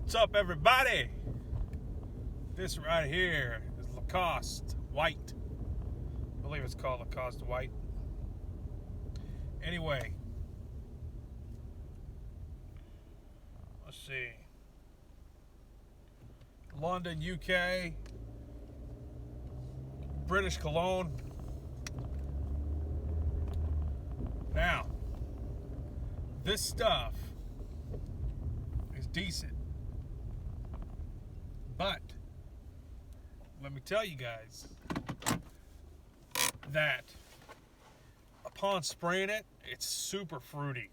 What's up, everybody? This right here is Lacoste White. I believe it's called Lacoste White. Anyway, let's see. London, UK, British cologne. Now, this stuff is decent. But let me tell you guys that upon spraying it, it's super fruity.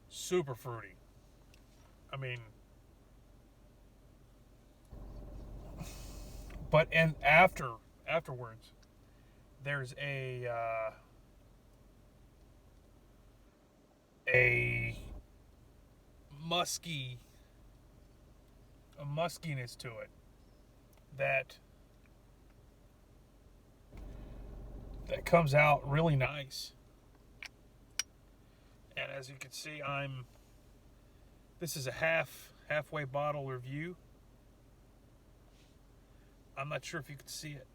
Super fruity. I mean, but and afterwards, there's a musky a muskiness to it that comes out really nice. And as you can see, this is a halfway bottle review. I'm not sure if you can see it,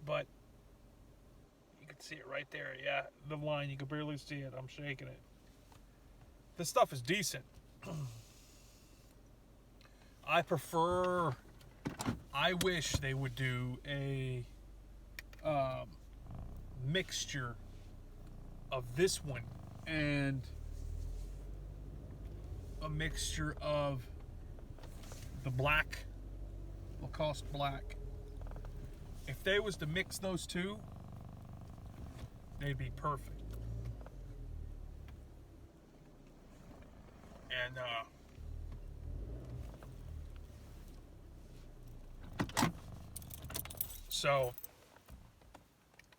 but you can see it right there. Yeah, the line, you can barely see it. I'm shaking it. This stuff is decent. I wish they would do a mixture of this one and a mixture of the black, Lacoste black. If they was to mix those two, they'd be perfect. And so,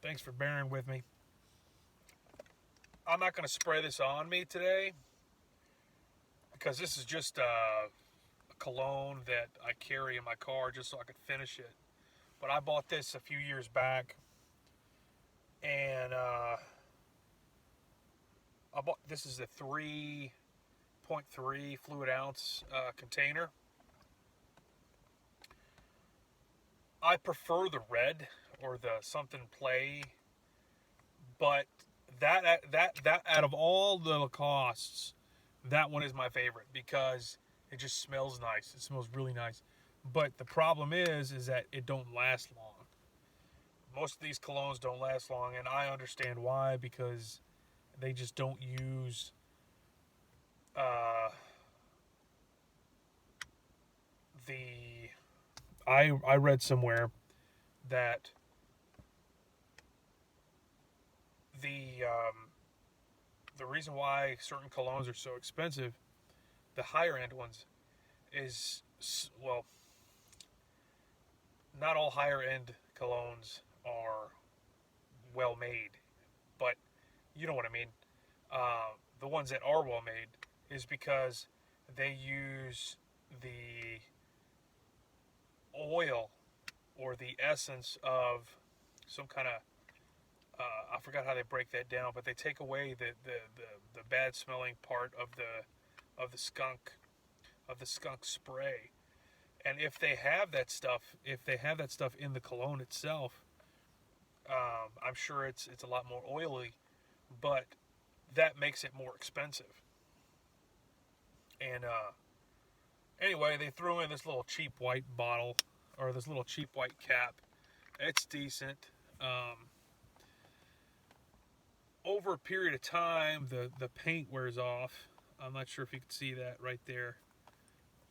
thanks for bearing with me. I'm not going to spray this on me today because this is just a cologne that I carry in my car just so I could finish it. But I bought this a few years back, and this is a 3.3 fluid ounce container. I prefer the red or the something play, but that out of all the Lacostes, that one is my favorite because it just smells nice. It smells really nice. But the problem is that it don't last long. Most of these colognes don't last long, and I understand why, because they just don't use I read somewhere that the reason why certain colognes are so expensive, the higher end ones, is, well, not all higher end colognes are well made, but you know what I mean. The ones that are well made is because they use the oil or the essence of some kind of I forgot how they break that down, but they take away the bad smelling part of the skunk spray. And if they have that stuff in the cologne itself, I'm sure it's a lot more oily, but that makes it more expensive. And anyway, they threw in this little cheap white bottle, or this little cheap white cap. It's decent. Over a period of time, the paint wears off. I'm not sure if you can see that right there.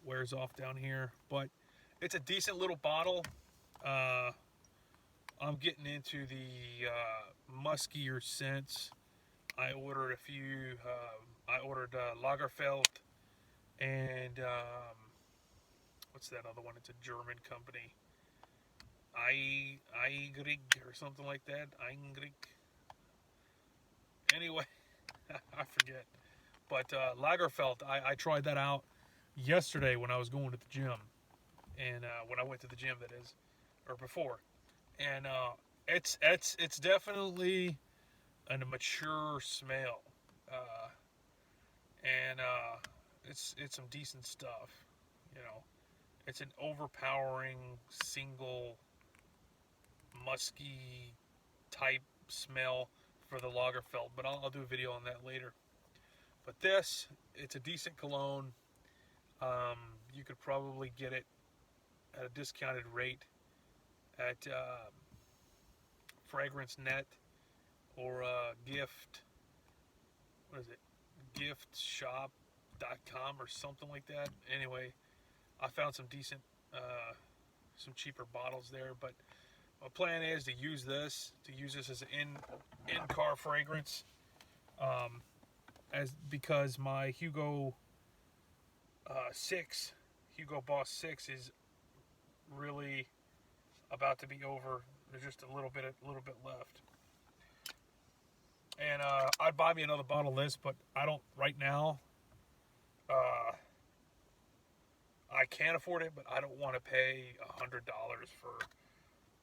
Wears off down here, but it's a decent little bottle. I'm getting into the muskier scents. I ordered a few. I ordered Lagerfeld and what's that other one? It's a German company. Eigrig or something like that. Eigrig. Anyway, I forget. But Lagerfeld, I tried that out yesterday when I was going to the gym, and when I went to the gym, that is, or before, and it's definitely a mature smell, and and it's some decent stuff. You know, it's an overpowering single musky type smell for the Lagerfeld, but I'll do a video on that later. But this, it's a decent cologne. You could probably get it at a discounted rate at Fragrance Net or gift. What is it? Giftshop.com or something like that. Anyway, I found some decent, some cheaper bottles there. But my plan is to use this as an in-car fragrance, because my Hugo Boss 6 is really about to be over. There's just a little bit left. And I'd buy me another bottle of this, but I don't right now. I can't afford it, but I don't want to pay $100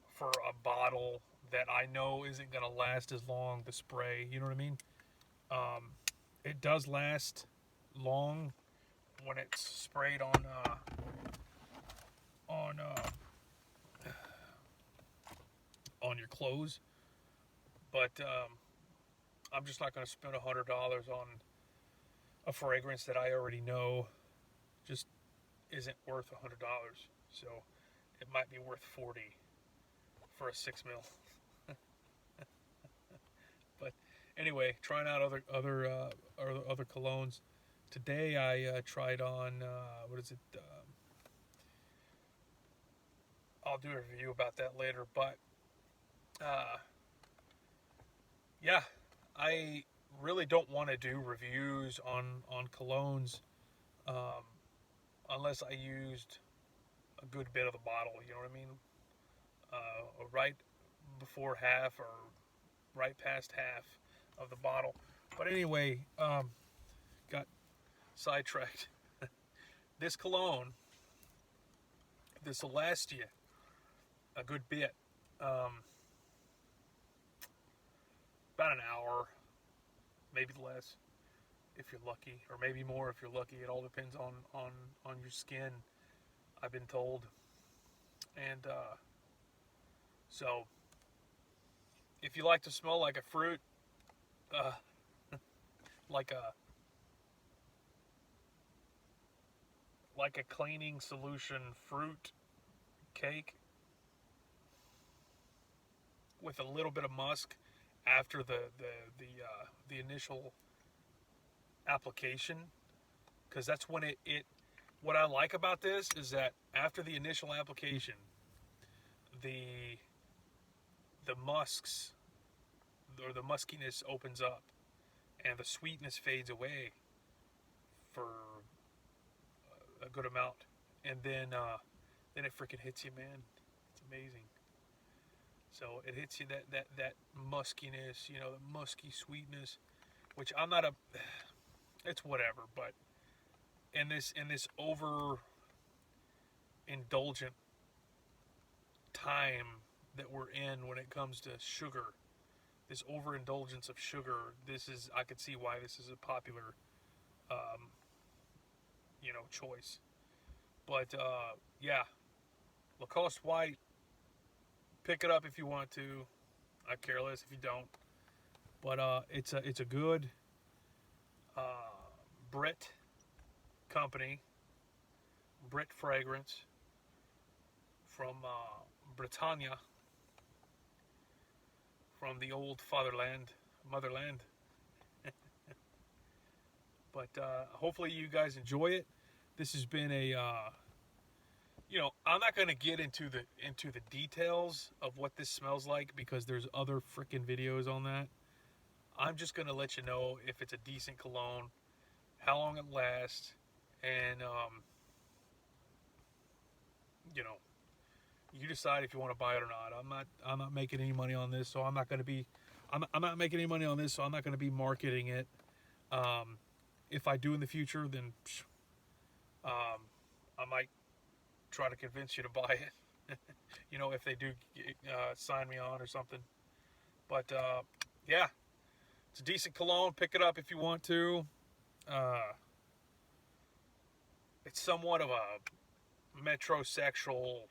for a bottle that I know isn't going to last as long. The spray, you know what I mean? It does last long when it's sprayed on your clothes, but I'm just not going to spend $100 on a fragrance that I already know just isn't worth $100. So it might be worth $40 for a 6 mil. But anyway, trying out other colognes. Today I tried on what is it? I'll do a review about that later. But yeah, I really don't want to do reviews on colognes unless I used a good bit of the bottle. You know what I mean? Right before half or right past half of the bottle. But anyway, got sidetracked. This cologne, this will last you a good bit. About an hour, maybe less if you're lucky, or maybe more if you're lucky. It all depends on your skin, I've been told. And so if you like to smell like a fruit, like a cleaning solution fruit cake with a little bit of musk after the initial application, because that's when it what I like about this is that after the initial application, the musks or the muskiness opens up and the sweetness fades away for a good amount, and then it freaking hits you, man. It's amazing. So it hits you that muskiness, you know, the musky sweetness, which I'm not it's whatever, but in this over indulgent time that we're in when it comes to sugar, this overindulgence of sugar, I could see why this is a popular choice. But yeah, Lacoste White, pick it up if you want to. I care less if you don't. But it's a good Brit company, Brit fragrance from Britannia, from the old motherland. But hopefully you guys enjoy it. This has been a I'm not going to get into the details of what this smells like because there's other freaking videos on that. I'm just going to let you know if it's a decent cologne, how long it lasts, and you decide if you want to buy it or not. I'm not making any money on this, so I'm not not making any money on this, so I'm not going to be marketing it. If I do in the future, then I might try to convince you to buy it. If they do sign me on or something. But yeah, it's a decent cologne. Pick it up if you want to. it's somewhat of a metrosexual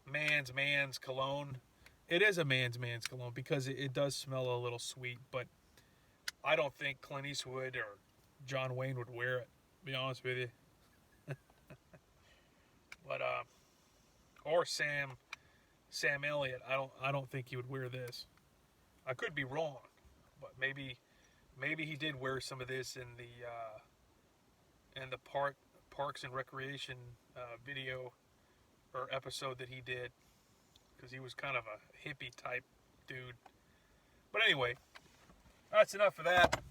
man's cologne. It is a man's cologne because it does smell a little sweet, but I don't think Clint Eastwood or John Wayne would wear it, to be honest with you. But or Sam Elliott, I don't think he would wear this. I could be wrong, but maybe he did wear some of this in the Parks and Recreation video or episode that he did, because he was kind of a hippie type dude. But anyway, that's enough of that.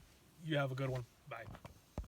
You have a good one. Bye.